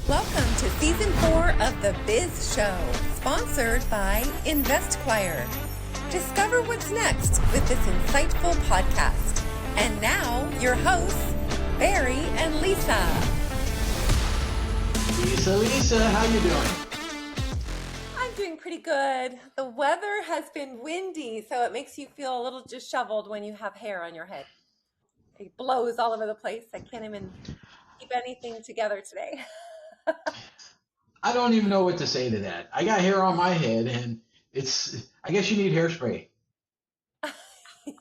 Welcome to Season 4 of the Biz Show, sponsored by InvestQuire. Discover what's next with this insightful podcast. And now, your hosts, Barry and Lisa. Lisa, how you doing? I'm doing pretty good. The weather has been windy, so it makes you feel a little disheveled when you have hair on your head. It blows all over the place. I can't even keep anything together today. I don't even know what to say to that. I got hair on my head, and I guess you need hairspray. Yeah.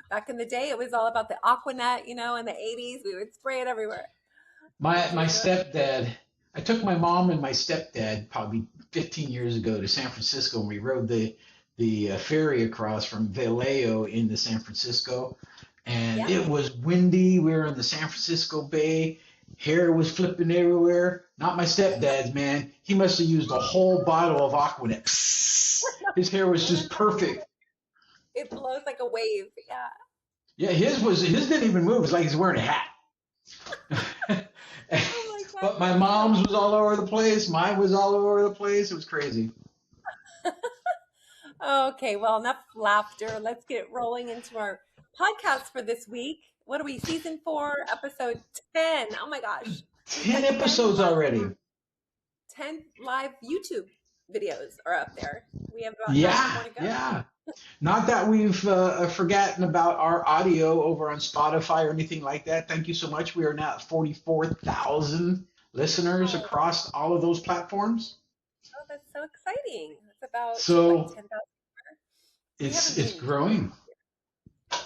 Back in the day, it was all about the Aquanet, in the 80s. We would spray it everywhere. My stepdad, I took my mom and my stepdad probably 15 years ago to San Francisco, and we rode the ferry across from Vallejo into San Francisco, and It was windy. We were in the San Francisco Bay. Hair was flipping everywhere. Not my stepdad's, man. He must have used a whole bottle of Aquanet. His hair was just perfect. It blows like a wave. Yeah. Yeah, his didn't even move. It's like he's wearing a hat. But my mom's was all over the place. Mine was all over the place. It was crazy. Okay, well, enough laughter. Let's get rolling into our podcast for this week. What are we, Season 4, Episode 10? Oh my gosh. 10 episodes already. 10 live YouTube videos are up there. We have about 9 more to go. Yeah. Not that we've forgotten about our audio over on Spotify or anything like that. Thank you so much. We are now at 44,000 listeners across all of those platforms. Oh, that's so exciting. It's about 10,000. It's growing.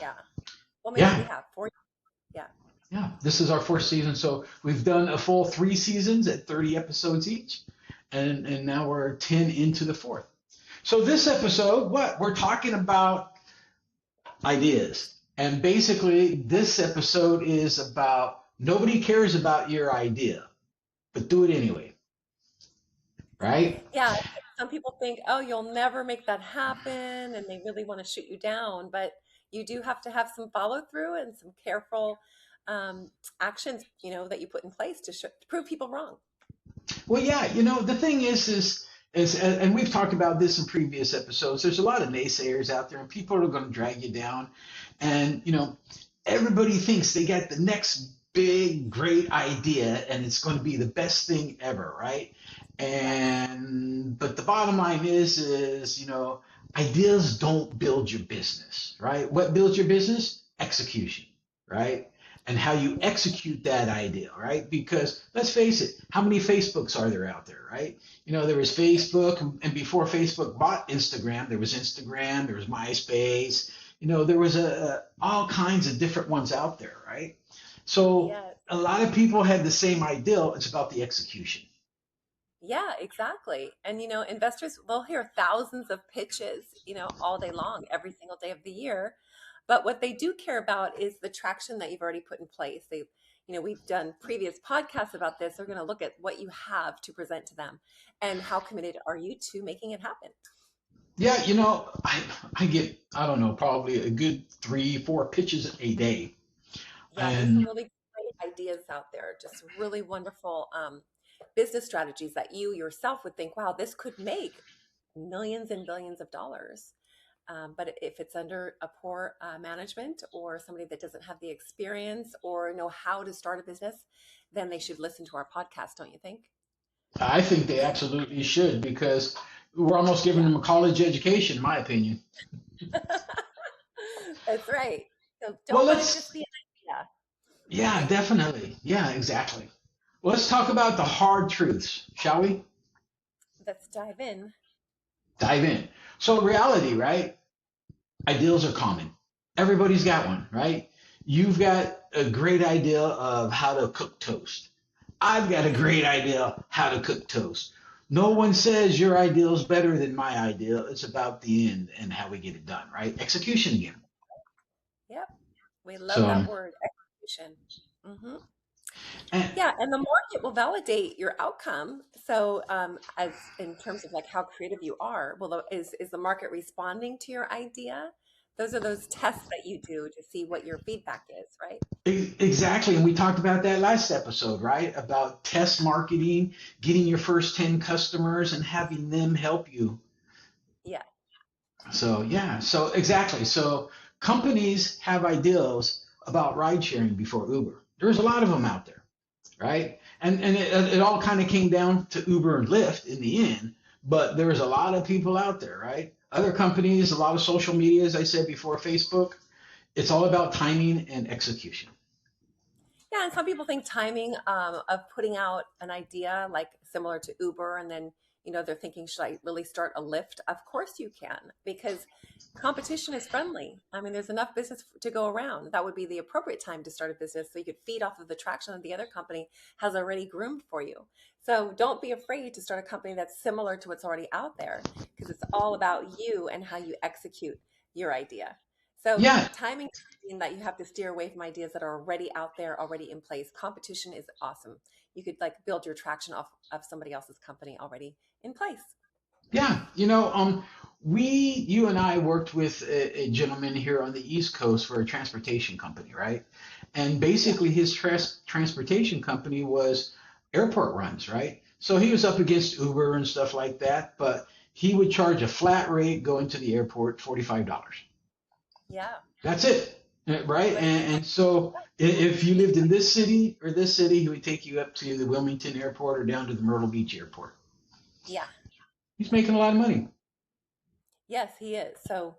Yeah. Well, maybe we have 4. Yeah, this is our 4th season. So we've done a full 3 seasons at 30 episodes each. And now we're 10 into the 4th. So this episode, we're talking about ideas. And basically, this episode is about nobody cares about your idea, but do it anyway. Right? Yeah. Some people think, oh, you'll never make that happen, and they really want to shoot you down. But you do have to have some follow through and some careful actions, that you put in place to prove people wrong. Well, yeah, the thing is, and we've talked about this in previous episodes, there's a lot of naysayers out there, and people are going to drag you down. And, everybody thinks they got the next big, great idea, and it's going to be the best thing ever, right? But the bottom line is, ideas don't build your business, right? What builds your business? Execution, right? And how you execute that idea, right? Because let's face it, how many Facebooks are there out there, right? There was Facebook, and before Facebook bought Instagram, there was MySpace, there was all kinds of different ones out there, right? So a lot of people had the same ideal. It's about the execution. Yeah, exactly. And, investors, they'll hear thousands of pitches, all day long, every single day of the year. But what they do care about is the traction that you've already put in place. We've done previous podcasts about this. They're going to look at what you have to present to them and how committed are you to making it happen. Yeah, I get, I don't know, probably a good 3-4 pitches a day. Yeah, there's some really great ideas out there, just really wonderful business strategies that you yourself would think, wow, this could make millions and billions of dollars. But if it's under a poor management or somebody that doesn't have the experience or know how to start a business, then they should listen to our podcast, don't you think? I think they absolutely should, because we're almost giving them a college education, in my opinion. That's right. So don't let it just be an idea. Yeah, definitely. Yeah, exactly. Well, let's talk about the hard truths, shall we? Let's dive in. So reality, right? Ideals are common. Everybody's got one, right? You've got a great idea of how to cook toast. I've got a great idea how to cook toast. No one says your ideal is better than my ideal. It's about the end and how we get it done, right? Execution again. Yep. We love that word, execution. Mm-hmm. And the market will validate your outcome. So as in terms of like how creative you are, well, is the market responding to your idea? Those are those tests that you do to see what your feedback is, right? Exactly. And we talked about that last episode, right? About test marketing, getting your first 10 customers and having them help you. Yeah. So, yeah. So, exactly. So, companies have ideals about ride sharing before Uber. There's a lot of them out there, right? And it all kind of came down to Uber and Lyft in the end, but there's a lot of people out there, right? Other companies, a lot of social media, as I said before, Facebook, it's all about timing and execution. Yeah, and some people think timing of putting out an idea like similar to Uber, and then they're thinking, should I really start a Lyft? Of course you can, because competition is friendly. I mean, there's enough business to go around. That would be the appropriate time to start a business, so you could feed off of the traction that the other company has already groomed for you. So don't be afraid to start a company that's similar to what's already out there, because it's all about you and how you execute your idea. So Yeah, timing mean that you have to steer away from ideas that are already out there, already in place. Competition is awesome. You could like build your traction off of somebody else's company already in place. yeah. You and I worked with a gentleman here on the East Coast for a transportation company, right? And Yeah. basically his transportation company was airport runs, right? So he was up against Uber and stuff like that, but he would charge a flat rate going to the airport, $45. Yeah. That's it, right? But And so if you lived in this city or this city, he would take you up to the Wilmington airport or down to the Myrtle Beach airport. yeah, He's making a lot of money. yes, he is. So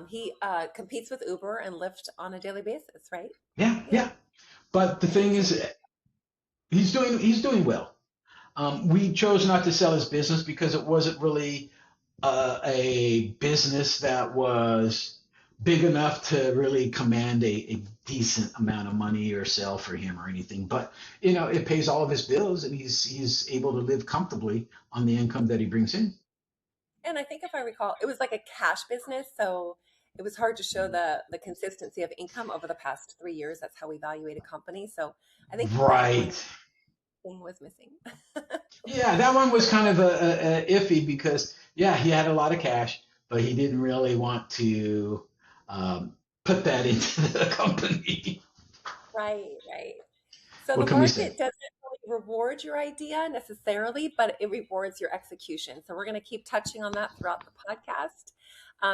he competes with Uber and Lyft on a daily basis, right? Yeah, Yeah. yeah. But the And thing he's is, he's doing well. We chose not to sell his business because it wasn't really a business that was big enough to really command a decent amount of money or sell for him or anything. But it pays all of his bills, and he's able to live comfortably on the income that he brings in. and I think if I recall, it was like a cash business, so it was hard to show the consistency of income over the past 3 years. That's how we evaluate a company. So I think that one Right. thing was missing. Yeah, that one was kind of a iffy because yeah, he had a lot of cash, but he didn't really want to put that into the company. Right, right. So the What can we say? market doesn't really reward your idea necessarily, but it rewards your execution. So we're going to keep touching on that throughout the podcast,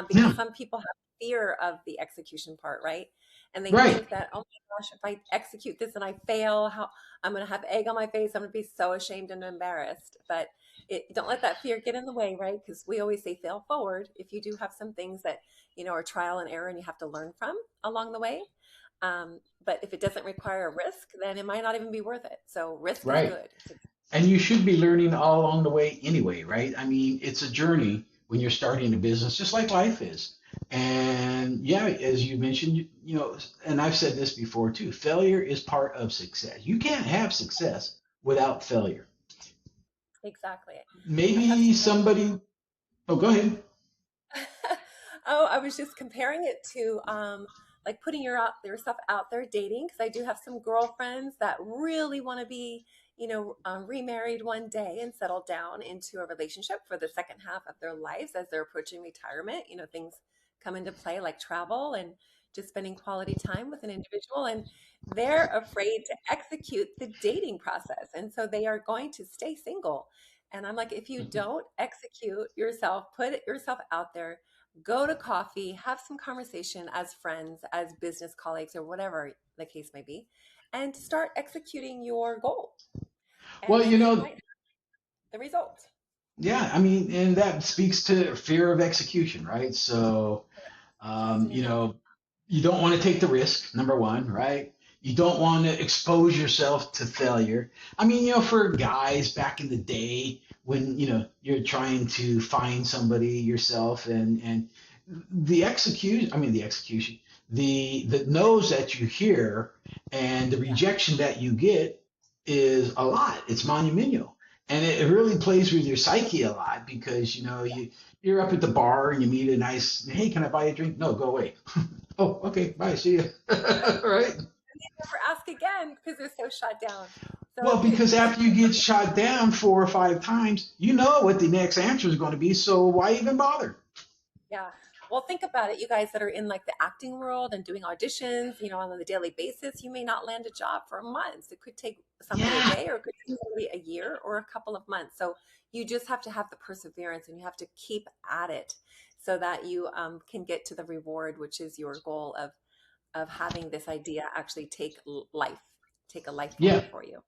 because Yeah, some people have fear of the execution part, right? And they right, think that, oh my gosh, if I execute this and I fail, how I'm going to have egg on my face. I'm going to be so ashamed and embarrassed. But don't let that fear get in the way, right? Because we always say fail forward. If you do have some things that are trial and error and you have to learn from along the way, but if it doesn't require a risk, then it might not even be worth it. So risk is right. good. And you should be learning all along the way anyway, right? I mean, it's a journey when you're starting a business, just like life is. And yeah, as you mentioned, and I've said this before too, failure is part of success. You can't have success without failure. Exactly. I have Maybe some. somebody, oh, go ahead. Oh, I was just comparing it to like putting yourself out there dating, because I do have some girlfriends that really want to be, remarried one day and settle down into a relationship for the second half of their lives as they're approaching retirement. Things come into play like travel and just spending quality time with an individual, and they're afraid to execute the dating process, and so they are going to stay single. And I'm like, if you don't execute yourself, put yourself out there, go to coffee, have some conversation as friends, as business colleagues, or whatever the case may be, and start executing your goal. And Well, then you might have the result. yeah, I mean, and that speaks to fear of execution, right? So, Trust um, in you yourself. know, you don't want to take the risk, number one, right? You don't want to expose yourself to failure. I mean, for guys back in the day when, you're trying to find somebody yourself and the execution, the no's that you hear and the Yeah. rejection that you get is a lot. It's monumental. And it really plays with your psyche a lot because, you're up at the bar and you meet a nice, hey, can I buy a drink? No, go away. Oh, okay, bye, see you. Right. Never ask again because they're so shut down. Well, So because after you get shot down 4 or 5 times, you know what the next answer is going to be. So why even bother? yeah. Well, think about it. You guys that are in like the acting world and doing auditions, on a daily basis, you may not land a job for months. It could take somebody a Yeah. day, or it could take somebody a year or a couple of months. So you just have to have the perseverance, and you have to keep at it so that you can get to the reward, which is your goal of having this idea actually take a life form Yeah. for you.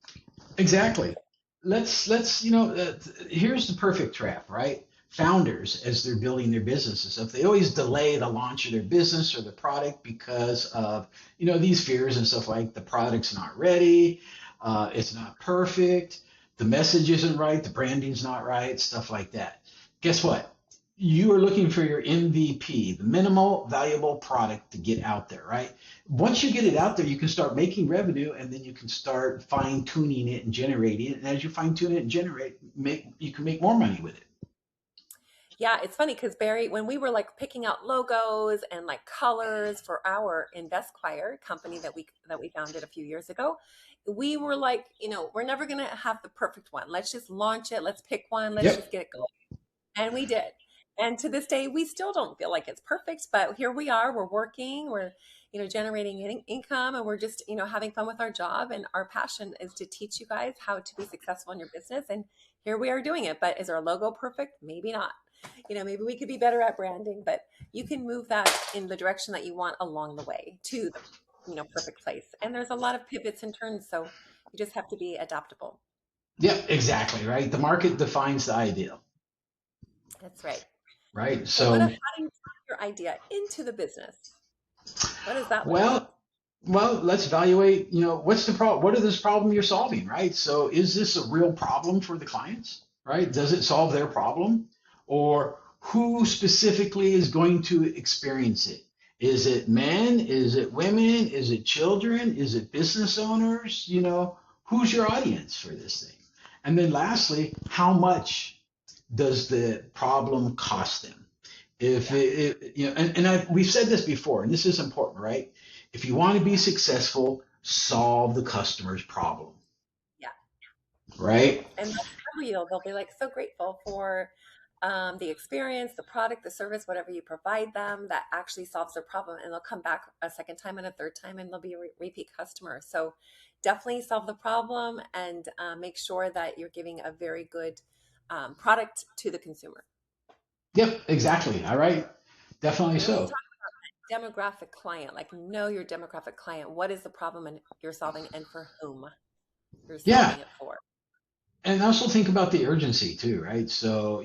Exactly. Let's here's the perfect trap, right? Founders, as they're building their businesses, if they always delay the launch of their business or the product because of, these fears and stuff like the product's not ready, it's not perfect, the message isn't right, the branding's not right, stuff like that. Guess what? You are looking for your MVP, the minimal valuable product to get out there, right? Once you get it out there, you can start making revenue, and then you can start fine tuning it and generating it. And as you fine tune it and you can make more money with it. Yeah, it's funny because Barry, when we were like picking out logos and like colors for our InvestQuire company that we founded a few years ago, we were like, we're never gonna have the perfect one. Let's just launch it. Let's pick one. Let's just Yep. get it going. And we did. And to this day, we still don't feel like it's perfect, but here we are. We're working. We're generating income, and we're just having fun with our job. And our passion is to teach you guys how to be successful in your business. And here we are doing it. But is our logo perfect? Maybe not. Maybe we could be better at branding, but you can move that in the direction that you want along the way to the perfect place. And there's a lot of pivots and turns, so you just have to be adaptable. Yep. Exactly. Right. The market defines the ideal. That's right. Right. So how So, do you turn your idea into the business? What does that look like? well, well, let's evaluate, what's the problem? What is this problem you're solving, right? So is this a real problem for the clients, right? Does it solve their problem? Or who specifically is going to experience it? Is it men? Is it women? Is it children? Is it business owners? Who's your audience for this thing? And then lastly, how much does the problem cost them? If Yeah. we've said this before, and this is important, right? If you want to be successful, solve the customer's problem, Yeah. right? And they'll be like so grateful for the experience, the product, the service, whatever you provide them that actually solves their problem. And they'll come back a second time and a third time, and they'll be a repeat customer. So definitely solve the problem, and make sure that you're giving a very good product to the consumer. Yep, exactly. All right, definitely And then when you so. talk demographic client, like know your demographic client. What is the problem and you're solving, and for whom you're Yeah, solving it for? and also think about the urgency too, right? So,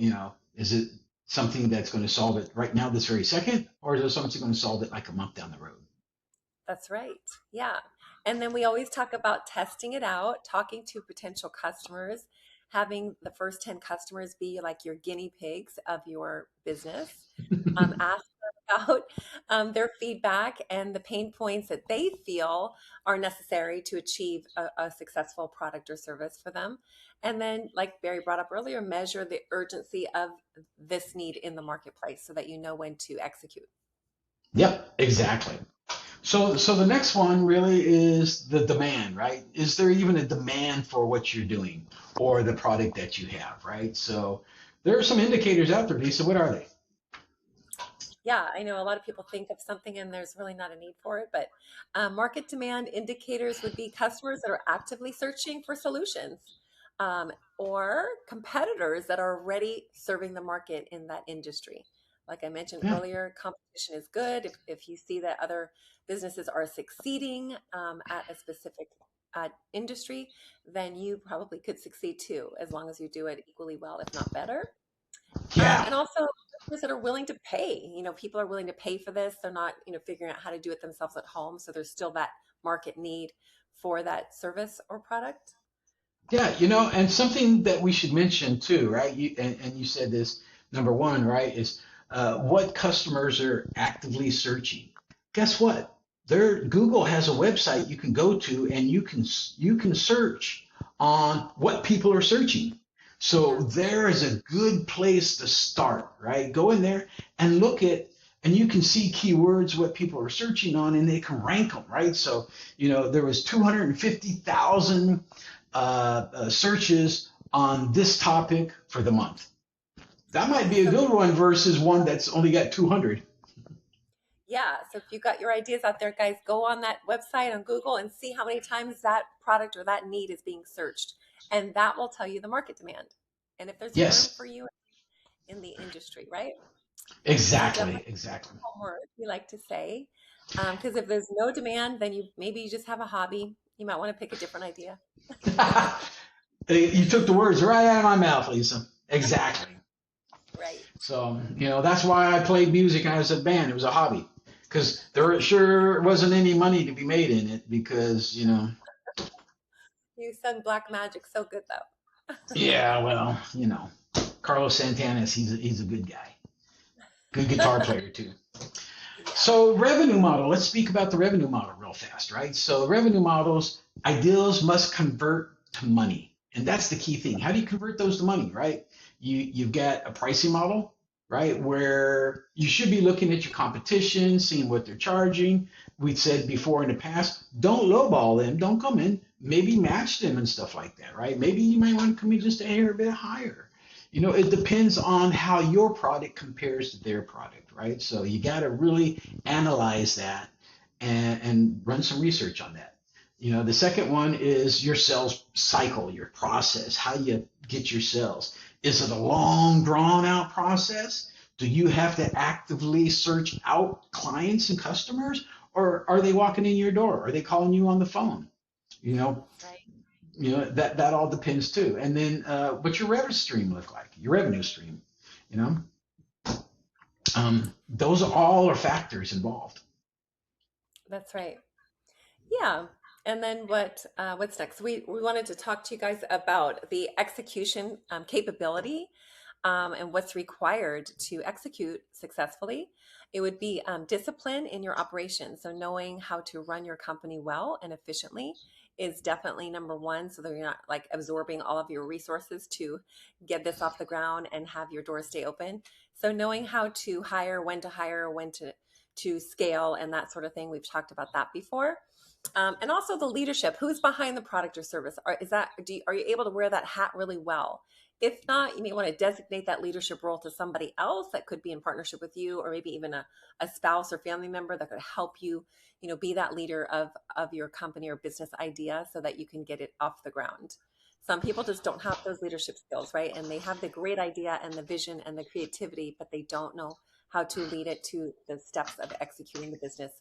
is it something that's going to solve it right now, this very second, or is it something going to solve it like a month down the road? That's right. Yeah. And then we always talk about testing it out, talking to potential customers, having the first 10 customers be like your guinea pigs of your business. Ask them about their feedback and the pain points that they feel are necessary to achieve a successful product or service for them. And then, like Barry brought up earlier, measure the urgency of this need in the marketplace so that you know when to execute. Yep, exactly. So the next one really is the demand, right? Is there even a demand for what you're doing or the product that you have, right? So there are some indicators out there, Lisa. What are they? Yeah, I know a lot of people think of something and there's really not a need for it, but market demand indicators would be customers that are actively searching for solutions, or competitors that are already serving the market in that industry. Like I mentioned Yeah, earlier, competition is good. If you see that other businesses are succeeding at a specific industry, then you probably could succeed too, as long as you do it equally well, if not better. yeah, And also customers that are willing to pay. People are willing to pay for this. They're not, figuring out how to do it themselves at home. So there's still that market need for that service or product. yeah. And something that we should mention too, right? And you said this, number one, right, is what customers are actively searching. Guess what? Google has a website you can go to, and you can search on what people are searching. So Yeah. there is a good place to start, right? Go in there and look at, and you can see keywords, what people are searching on, and they can rank them, right? So, there was 250,000 searches on this topic for the month. That might be a So good one versus one that's only got 200. Yeah. So if you got your ideas out there, guys, go on that website on Google and see how many times that product or that need is being searched. And that will tell you the market demand and if there's room Yes, for you in the industry, right? So exactly, definitely exactly. homework, we like to say. Because if there's no demand, then you just have a hobby. You might want to pick a different idea. You took the words right out of my mouth, Lisa. Exactly. Right. So, that's why I played music as a band. It was a hobby because there sure wasn't any money to be made in it because. You sung Black Magic so good though. Yeah, well, Carlos Santana's he's a good guy. Good guitar player too. Yeah. So revenue model, let's speak about the revenue model real fast, right? So revenue models, ideals must convert to money. And that's the key thing. How do you convert those to money, right? You've got a pricing model, right? Where you should be looking at your competition, seeing what they're charging. We said before in the past, don't lowball them, don't come in, maybe match them and stuff like that, right? Maybe you might want to come in just a hair bit higher. It depends on how your product compares to their product, right? So you got to really analyze that and run some research on that. The second one is your sales cycle, your process, how you get your sales. Is it a long, drawn out process? Do you have to actively search out clients and customers, or are they walking in your door? Are they calling you on the phone? You know, Right. that all depends too. And then what's your revenue stream look like? Your revenue stream, you know, those all are factors involved. That's right. Yeah. And then what's next? We wanted to talk to you guys about the execution capability and what's required to execute successfully. It would be discipline in your operation. So knowing how to run your company well and efficiently is definitely number one. So that you're not like absorbing all of your resources to get this off the ground and have your doors stay open. So knowing how to hire, when to scale, and that sort of thing. We've talked about that before. And also the leadership. Who's behind the product or service? Are you able to wear that hat really well? If not, you may want to designate that leadership role to somebody else that could be in partnership with you, or maybe even a spouse or family member that could help you, be that leader of your company or business idea so that you can get it off the ground. Some people just don't have those leadership skills, right? And they have the great idea and the vision and the creativity, but they don't know how to lead it to the steps of executing the business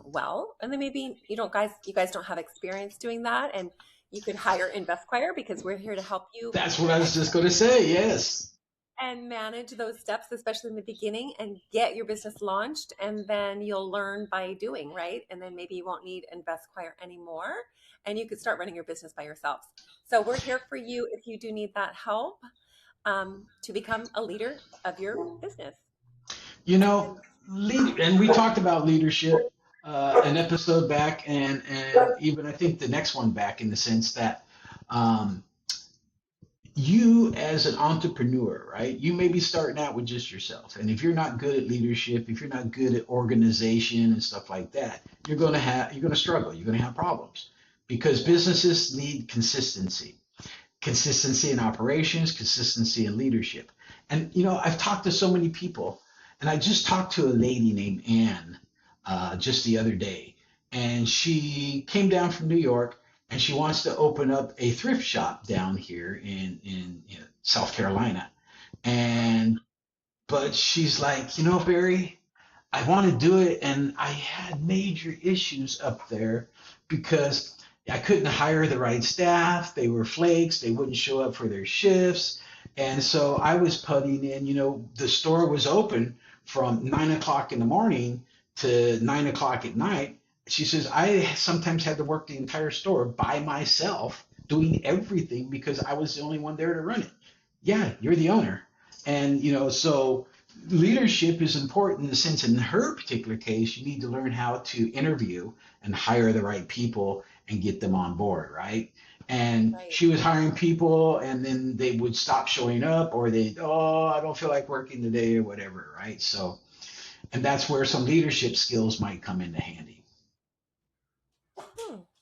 well. And then maybe you guys don't have experience doing that, and you could hire InvestQuire because we're here to help you That's what I was just going to say. Yes. and manage those steps, especially in the beginning, and get your business launched. And then you'll learn by doing, right? And then maybe you won't need InvestQuire anymore, and you could start running your business by yourselves. So we're here for you if you do need that help to become a leader of your business. You know, And and we talked about leadership an episode back, and even I think the next one back, in the sense that um, you as an entrepreneur, right? You may be starting out with just yourself, and if you're not good at leadership, if you're not good at organization and stuff like that, you're going to struggle. You're going to have problems because yeah, businesses need consistency in operations, consistency in leadership. And I've talked to so many people, and I just talked to a lady named Anne just the other day, and she came down from New York, and she wants to open up a thrift shop down here in South Carolina. And but she's like, Barry, I want to do it, and I had major issues up there because I couldn't hire the right staff. They were flakes. They wouldn't show up for their shifts. And so I was putting in, the store was open from 9 o'clock in the morning to 9 o'clock at night. She says, I sometimes had to work the entire store by myself doing everything because I was the only one there to run it. Yeah, you're the owner. And, so leadership is important in the sense, in her particular case, you need to learn how to interview and hire the right people and get them on board, right? And right. she was hiring people, and then they would stop showing up, or oh, I don't feel like working today, or whatever, right? So, and that's where some leadership skills might come into handy.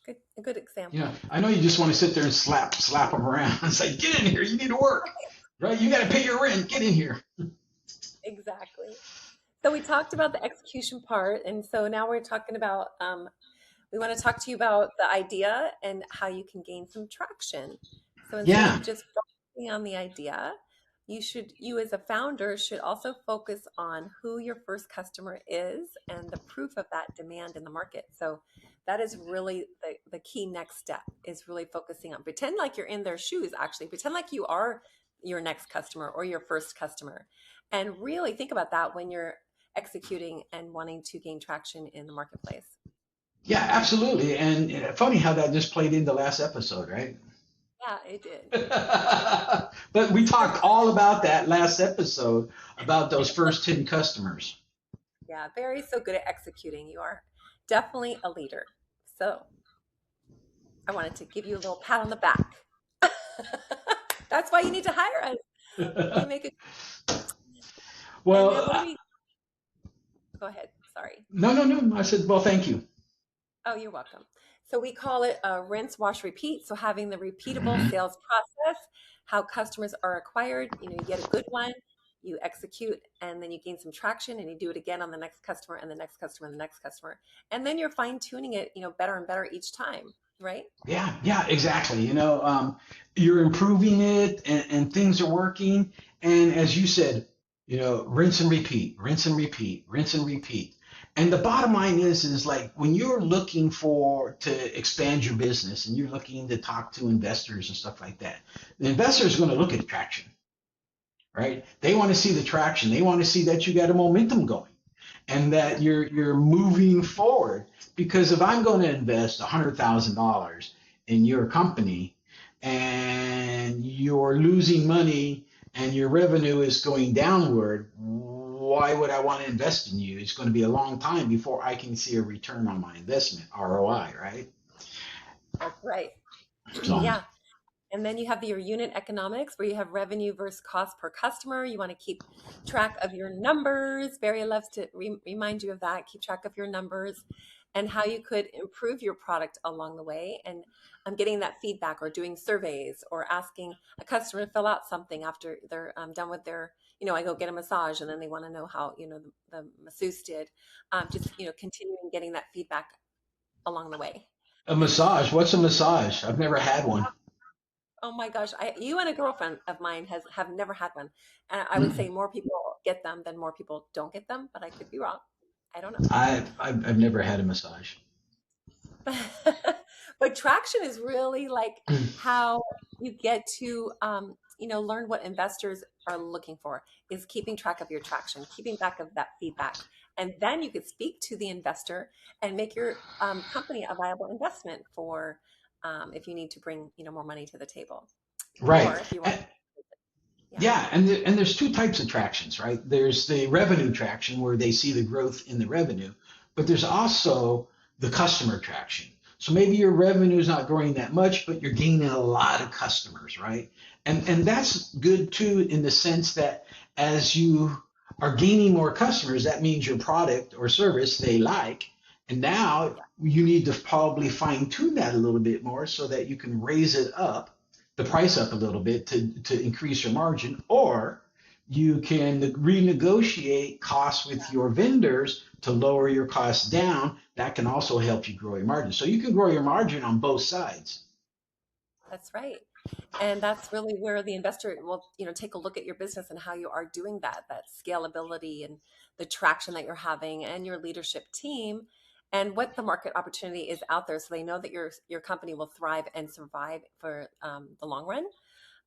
Good, a good example. I know you just want to sit there and slap them around and say, get in here, you need to work, right? You got to pay your rent, get in here. Exactly. So we talked about the execution part, and so now we're talking about we want to talk to you about the idea and how you can gain some traction. So instead Yeah, of just focusing on the idea, you as a founder should also focus on who your first customer is and the proof of that demand in the market. So that is really the key next step is really focusing on pretend like you're in their shoes, actually. Pretend like you are your next customer or your first customer. And really think about that when you're executing and wanting to gain traction in the marketplace. yeah, absolutely. And funny how that just played into last episode, right? Yeah, it did. But we So, talked all about that last episode about those first 10 customers. yeah, Barry, so good at executing. You are definitely a leader. So, I wanted to give you a little pat on the back. That's why you need to hire us. You make it. And then Well, what do we go ahead? Sorry. no, no, no. I said, well, thank you. Oh, you're welcome. So we call it a rinse, wash, repeat. So having the repeatable Mhm. sales process, how customers are acquired, you get a good one, you execute, and then you gain some traction and you do it again on the next customer and the next customer and the next customer. And then you're fine tuning it, better and better each time, right? Yeah, yeah, exactly. You're improving it and things are working. And as you said, rinse and repeat, rinse and repeat, rinse and repeat. And the bottom line is like when you're looking to expand your business and you're looking to talk to investors and stuff like that, the investor is going to look at traction, right? They want to see the traction. They want to see that you got a momentum going and Yeah, that you're moving forward. Because if I'm going to invest $100,000 in your company and you're losing money and your revenue is going downward, why would I want to invest in you? It's going to be a long time before I can see a return on my investment, ROI, right? that's right. So, Yeah. And then you have your unit economics where you have revenue versus cost per customer. You want to keep track of your numbers. Barry loves to remind you of that. Keep track of your numbers and how you could improve your product along the way. And I'm getting that feedback or doing surveys or asking a customer to fill out something after they're done with I go get a massage and then they want to know how, the masseuse did. Just, continuing getting that feedback along the way. a massage. What's a massage? I've never had one. Oh my gosh, you and a girlfriend of mine have never had one, and I would say Mm. more people get them than more people don't get them, but I could be wrong. I don't know. I've never had a massage. But traction is really like how you get to learn what investors are looking for is keeping track of your traction, keeping track of that feedback, and then you could speak to the investor and make your company a viable investment for if you need to bring more money to the table, or Right. if you want. Yeah, Yeah, and there's two types of tractions, right? There's the revenue traction where they see the growth in the revenue, but there's also the customer traction. So maybe your revenue is not growing that much, but you're gaining a lot of customers, right? And that's good too in the sense that as you are gaining more customers, that means your product or service they like. And now yeah, you need to probably fine tune that a little bit more so that you can raise it up the price up a little bit to increase your margin, or you can renegotiate costs with your vendors to lower your costs down. That can also help you grow your margin. So you can grow your margin on both sides. that's right. And that's really where the investor will, take a look at your business and how you are doing that scalability and the traction that you're having and your leadership team and what the market opportunity is out there. So they know that your company will thrive and survive for the long run.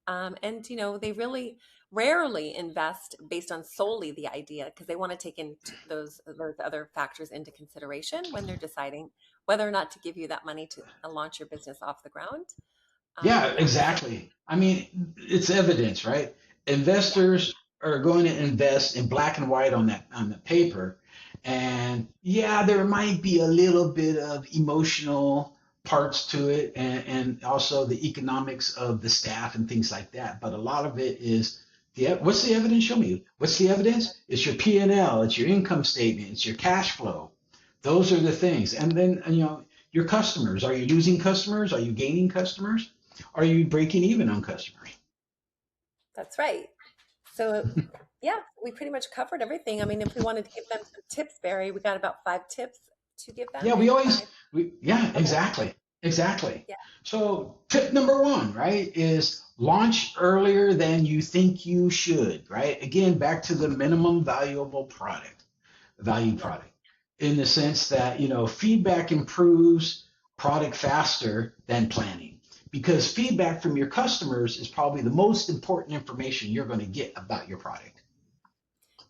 And they really rarely invest based on solely the idea because they want to take in those other factors into consideration when they're deciding whether or not to give you that money to launch your business off the ground. Yeah, Yeah. So exactly. I mean, it's evidence, right? yeah, Investors are going to invest in black and white on the paper. And yeah, there might be a little bit of emotional parts to it and also the economics of the staff and things like that. But a lot of it is what's the evidence? Show me. What's the evidence? It's your P&L, it's your income statement, it's your cash flow. Those are the things. And then, your customers. Are you losing customers? Are you gaining customers? Are you breaking even on customers? that's right. So yeah, we pretty much covered everything. I mean, if we wanted to give them some tips, Barry, we got about 5 tips to give them Yeah, we and always five. yeah, Okay. exactly. Yeah. So tip number one, right, is launch earlier than you think you should, right? Again, back to the minimum valuable product, value Yeah. product, in the sense that, feedback improves product faster than planning. Because feedback from your customers is probably the most important information you're going to get about your product.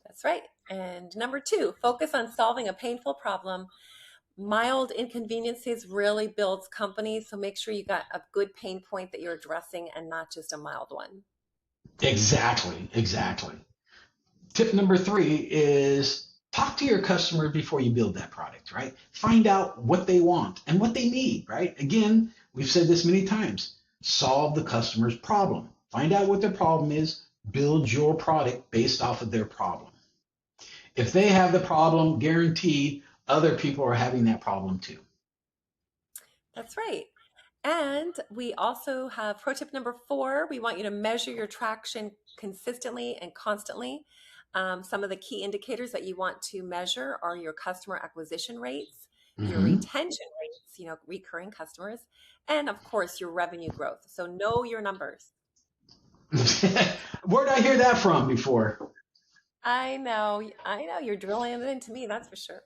That's right. And number two, focus on solving a painful problem. Mild inconveniences really builds companies. So make sure you got a good pain point that you're addressing and not just a mild one. Exactly. Tip number three is talk to your customer before you build that product, right? Find out what they want and what they need, right? Again, we've said this many times. Solve the customer's problem. Find out what their problem is. Build your product based off of their problem. If they have the problem, guaranteed other people are having that problem too. That's right. And we also have pro tip number four. We want you to measure your traction consistently and constantly. Some of the key indicators that you want to measure are your customer acquisition rates, your Mm-hmm. retention rates, recurring customers, and of course, your revenue growth. So know your numbers. Where'd I hear that from before? I know you're drilling it into me, that's for sure.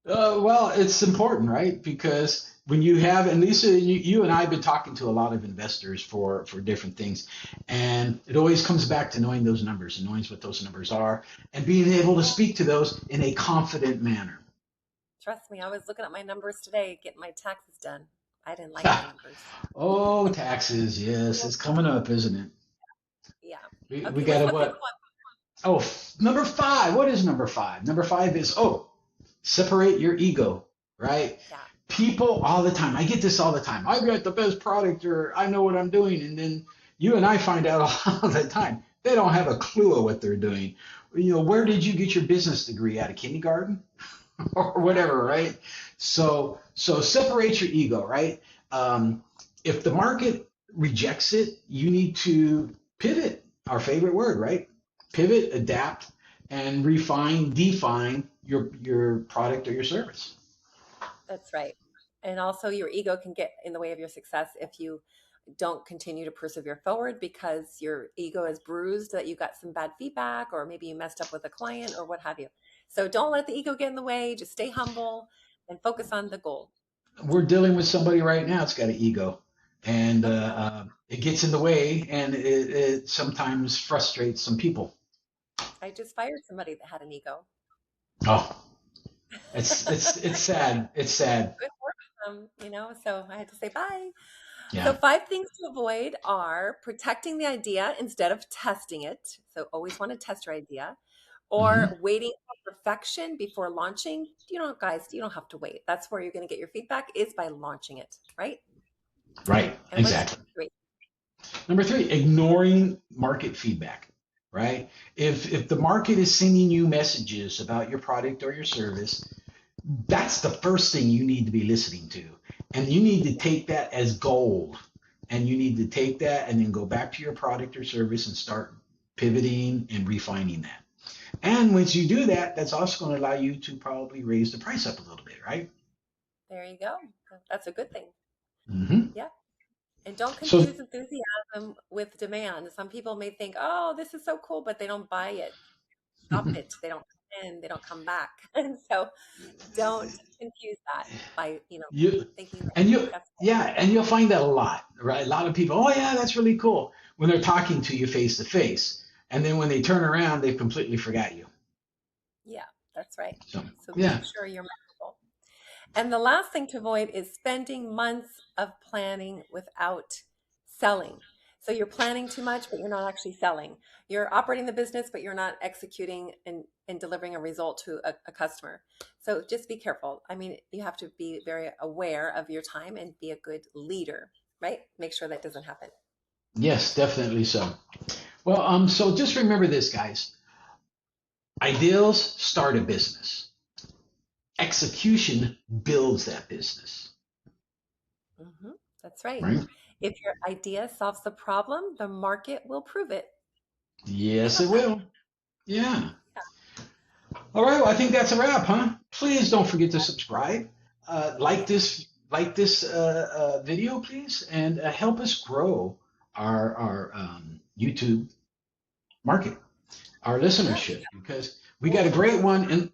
Well, it's important, right? Because when you have, and Lisa, you and I have been talking to a lot of investors for different things, and it always comes back to knowing those numbers and knowing what those numbers are, and being able to Yeah, speak to those in a confident manner. trust me, I was looking at my numbers today, getting my taxes done. I didn't like my numbers. Oh, taxes, yes, Yeah. it's coming up, isn't it? Yeah. We Okay, got to what's the next what? Oh, number five. What is number five? Number five is separate your ego, right? one? Yeah. People all the time. I get this all the time. I've got the best product, or I know what I'm doing, and then you and I find out all the time they don't have a clue of what they're doing. Where did you get your business degree, out of kindergarten or Yeah. whatever, right? So separate your ego, right? If the market rejects it, you need to pivot. Our favorite word, right? Pivot, adapt, and refine, define your product or your service. That's right. And also, your ego can get in the way of your success if you don't continue to persevere forward because your ego is bruised that you got some bad feedback or maybe you messed up with a client or what have you. So don't let the ego get in the way. Just stay humble and focus on the goal. We're dealing with somebody right now that's got an ego, and Okay. it gets in the way, and it sometimes frustrates some people. I just fired somebody that had an ego. Oh, it's sad. It's sad. Good work. So I had to say bye. So, Yeah. 5 things to avoid are protecting the idea instead of testing it. So, always want to test your idea, Hmm. or waiting for perfection before launching. Guys, you don't have to wait. That's where you're going to get your feedback is by launching it, right? Right. And what's Exactly. great? Number three, ignoring market feedback. Right. If the market is sending you messages about your product or your service, that's the first thing you need to be listening to. And you need to Yeah, take that as gold. And you need to take that and then go back to your product or service and start pivoting and refining that. And once you do that, that's also going to allow you to probably raise the price up a little bit, right? there you go. That's a good thing. Hmm. Yeah. And don't So, confuse enthusiasm with demand. Some people may think, oh, this is so cool, but they don't buy it. Stop it. They don't come in, they don't come back. And so don't confuse that by, you thinking that and you that's cool. yeah, and you'll find that a lot, right? A lot of people, oh yeah, that's really cool, when they're talking to you face to face, and then when they turn around, they've completely forgot you. Yeah, that's right. So So make yeah. sure you're memorable. And the last thing to avoid is spending months of planning without selling. So you're planning too much, but you're not actually selling. You're operating the business, but you're not executing and delivering a result to a customer. So just be careful. I mean, you have to be very aware of your time and be a good leader, right? Make sure that doesn't happen. Yes, definitely so. Well, so just remember this, guys. Ideals start a business. Execution builds that business, Hmm. That's right. right? If your idea solves the problem, the market will prove it. Yes, Give them it that. will. Yeah. Yeah. All right. Well, I think that's a wrap, huh? Please don't forget to subscribe. Like this video, please, and help us grow our YouTube market, our Yeah, listenership, because we well, got a we great know one. And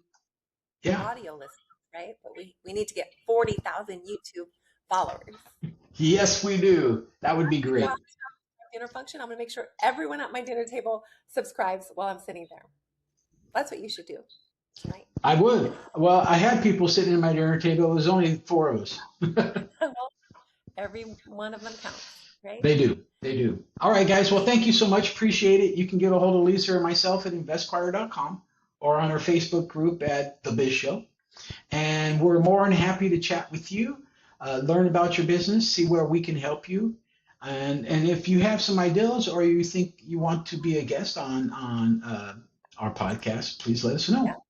yeah, audio listeners, right? But we need to get 40,000 YouTube followers. yes, we do. That would be Go out great. to dinner function. I'm going to make sure everyone at my dinner table subscribes while I'm sitting there. That's what you should do tonight. I would. Well, I had people sitting at my dinner table. It was only four of us. Well, every one of them counts, right? They do. They do. All right, guys. Well, thank you so much. Appreciate it. You can get a hold of Lisa or myself at investquire.com or on our Facebook group at The Biz Show. And we're more than happy to chat with you, learn about your business, see where we can help you. And if you have some ideas or you think you want to be a guest on our podcast, please let us Yeah. know.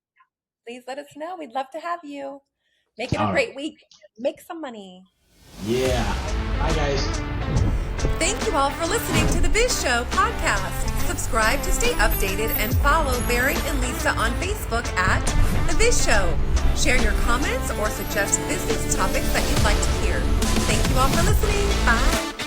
Please let us know. We'd love to have you. Make it a All right. great week. Make some money. Yeah. Bye, guys. Thank you all for listening to the Biz Show podcast. Subscribe to stay updated and follow Barry and Lisa on Facebook at The Biz Show. Share your comments or suggest business topics that you'd like to hear. Thank you all for listening. Bye.